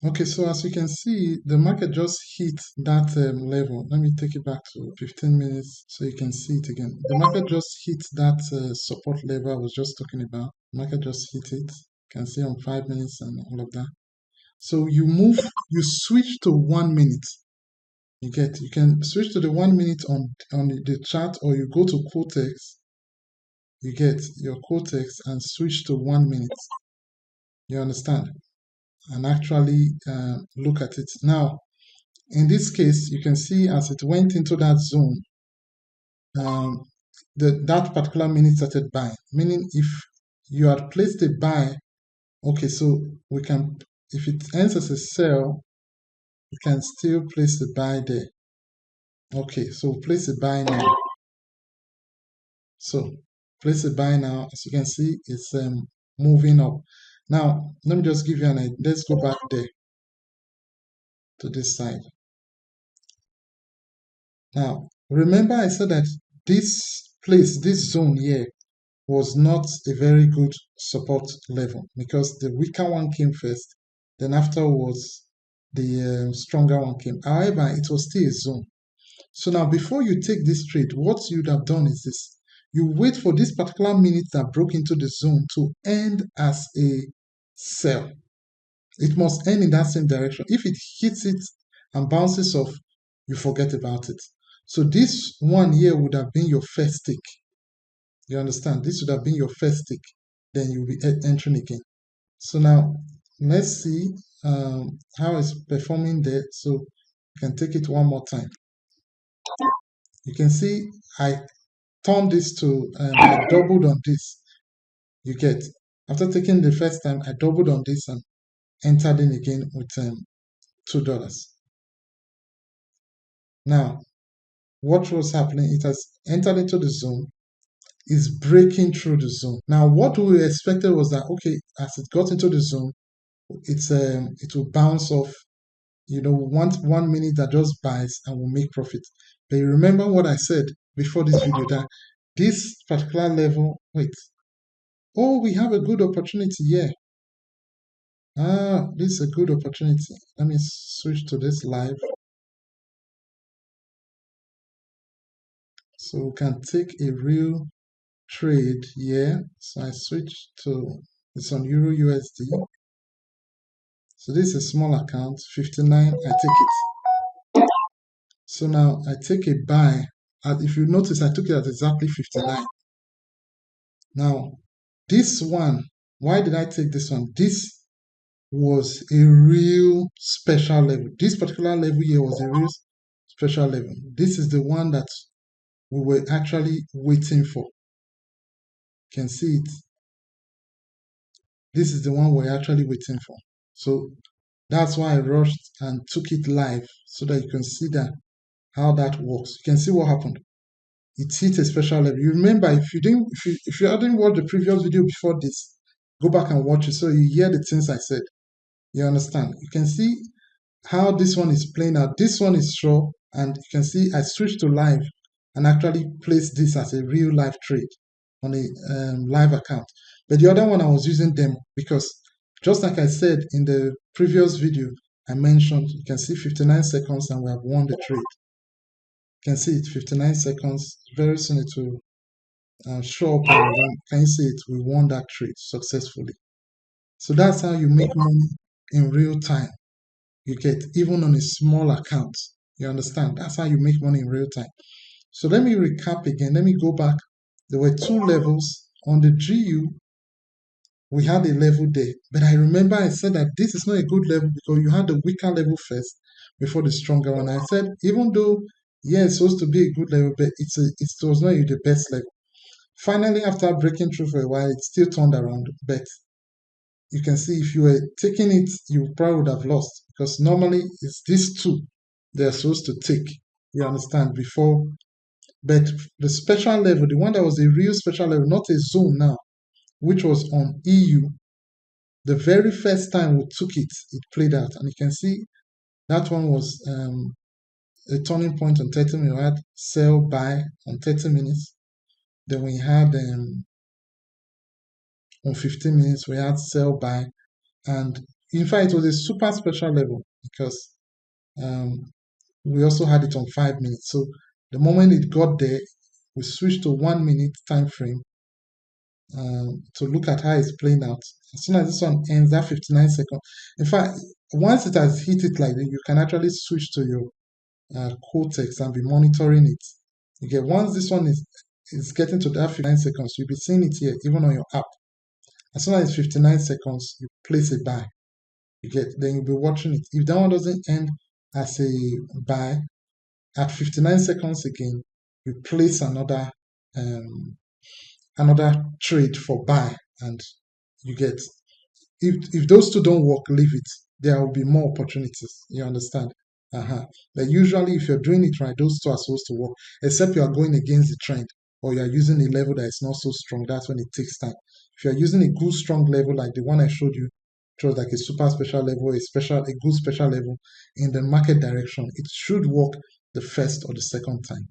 Okay, so as you can see, the market just hit that level. Let me take it back to 15 minutes so you can see it again. The market just hit that support level I was just talking about. Market just hit it. You can see on 5 minutes and all of that. So you switch to 1 minute. You can switch to the 1 minute on the chart, or you go to Quotex. You get your Quotex and switch to 1 minute. You understand? And actually look at it. Now, in this case, you can see as it went into that zone, um, that particular minute started buying. Meaning, if you had placed a buy, okay, so we can, if it ends as a sell, you can still place the buy there. Okay, so place a buy now. So place a buy now. As you can see, it's moving up. Now, let me just give you an idea. Let's go back there to this side. Now, remember I said that this place, this zone here, was not a very good support level because the weaker one came first, then afterwards the stronger one came. However, it was still a zone. So now before you take this trade, what you'd have done is this. You wait for this particular minute that broke into the zone to end as a sell. It must end in that same direction. If it hits it and bounces off, you forget about it. So this one here would have been your first tick. You understand? This would have been your first tick. Then you'll be entering again. So now let's see how it's performing there. So you can take it one more time. You can see I turned this to, I doubled on this. You get, after taking the first time, I doubled on this and entered in again with $2. Now, what was happening? It has entered into the zone, is breaking through the zone. Now, what we expected was that, okay, as it got into the zone, it will bounce off, 1 minute that just buys and will make profit. But you remember what I said before this video, that this particular level, wait, oh, we have a good opportunity here. This is a good opportunity. Let me switch to this live. So we can take a real trade here. So I switch to, it's on Euro USD. So this is a small account, 59, I take it. So now I take a buy. And if you notice, I took it at exactly 59. Now, this one, why did I take this one? This was a real special level. This particular level here was a real special level. This is the one that we were actually waiting for. You can see it. This is the one we're actually waiting for. So that's why I rushed and took it live so that you can see that how that works. You can see what happened. It hit a special level. You remember, if you hadn't watched the previous video before this, go back and watch it so you hear the things I said. You understand? You can see how this one is playing out. This one is sure, and you can see I switched to live and actually placed this as a real live trade on a live account. But the other one I was using demo because just like I said in the previous video, I mentioned you can see 59 seconds and we have won the trade. You can see it, 59 seconds. Very soon it will show up and can you see it? We won that trade successfully. So that's how you make money in real time. You get even on a small account. You understand? That's how you make money in real time. So let me recap again. Let me go back. There were two levels. On the GU, we had a level there. But I remember I said that this is not a good level because you had the weaker level first before the stronger one. I said, even though, yeah, it's supposed to be a good level, but it was not the best level. Finally, after breaking through for a while, it still turned around. But you can see if you were taking it, you probably would have lost because normally it's these two they're supposed to take. You understand? Before, but the special level, the one that was a real special level, not a zone now, which was on EU, the very first time we took it, it played out. And you can see that one was a turning point on 30 minutes. We had sell buy on 30 minutes. Then we had on 15 minutes, we had sell buy. And In fact, it was a super special level because um, we also had it on 5 minutes. So the moment it got there, we switched to 1 minute time frame to look at how it's playing out. As soon as this one ends, that 59 seconds. In fact, once it has hit it like that, you can actually switch to your Cortex and be monitoring it. You get once this one is getting to that 59 seconds, you'll be seeing it here, even on your app. As soon as it's 59 seconds, you place a buy. You get then you'll be watching it. If that one doesn't end as a buy, at 59 seconds again, you place um, another trade for buy, and you get if those two don't work, leave it. There will be more opportunities. You understand? But usually, if you're doing it right, those two are supposed to work. Except you are going against the trend, or you are using a level that is not so strong. That's when it takes time. If you are using a good strong level like the one I showed you, it was like a super special level, a good special level in the market direction. It should work the first or the second time.